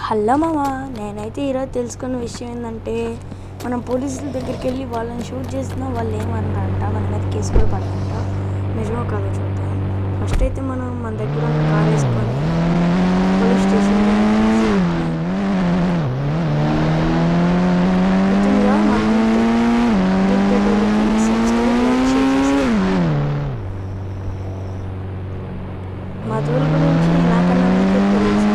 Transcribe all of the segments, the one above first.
Hello మామ, నేనైతే ఈరోజు తెలుసుకున్న విషయం ఏంటంటే మనం పోలీసుల దగ్గరికి వెళ్ళి వాళ్ళని షూట్ చేసినా వాళ్ళు ఏమన్నారంట, మన మీద కేసు కూడా పడదంట. నిజమో కాదో చూద్దాం. ఫస్ట్ అయితే మన దగ్గర ఉన్న కార్ వేసుకొని పోలీస్ స్టేషన్కి మా తోలు గురించి నాకన్నా మీకే తెలుసు.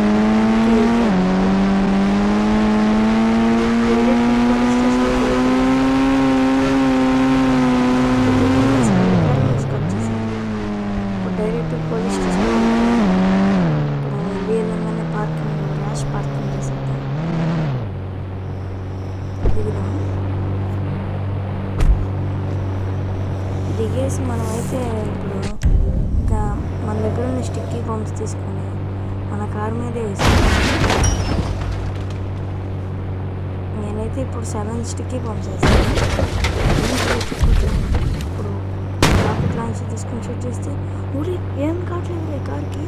డైరెక్ట్ పోలీస్ స్టేషన్ వెళ్ళగానే పార్కింగ్ ర్యాష్ పార్కింగ్ చేసేద్దాం. దిగేసి మనమైతే ఇప్పుడు ఇంకా మన దగ్గర ఉన్న స్టిక్కీ బాంబ్స్ తీసుకొని మన కార్ మీదే వేసుకుంటాం. నేనైతే ఇప్పుడు 7 స్టిక్కీ బాంబ్స్ వేస్తాను. ఇప్పుడు రాకెట్ లాంచర్ తీసుకొని షూట్ చేస్తే ఊరి ఏం కావట్లేదు కార్కి.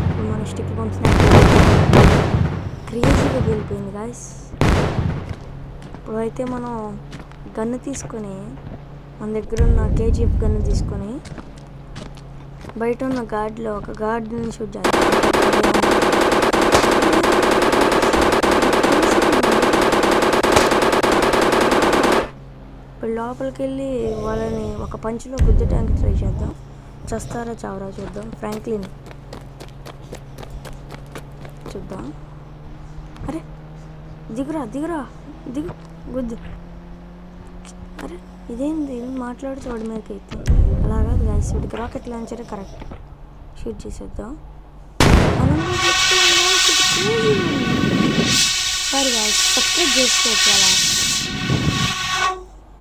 ఇప్పుడు మన స్టిక్కీ బాంబ్స్ క్రేజీగా వెళ్ళిపోయింది గాయస్. ఇప్పుడైతే మనం గన్ను తీసుకొని మన దగ్గర ఉన్న కేజీఎఫ్ గన్ను తీసుకొని బయట ఉన్న గార్డ్లో ఒక గార్డ్ని షూట్ చేస్తాం. ఇప్పుడు లోపలికి వెళ్ళి వాళ్ళని ఒక పంచులో గుద్దటానికి ట్రై చేద్దాం. చస్తారా చావరా చూద్దాం. ఫ్రాంక్లిన్ చూద్దాం. అరే దిగురా దిగు గుద్దు. అరే ఇదేంది మాట్లాడుతూ వాడి మీదకి అయితే అలాగా గాయస్. వీడికి రాకెట్ లాంచరే కరెక్ట్. షూట్ చేసేద్దాం. సారీ గాయస్, సబ్స్క్రైబ్ చేసుకోవచ్చు అలా.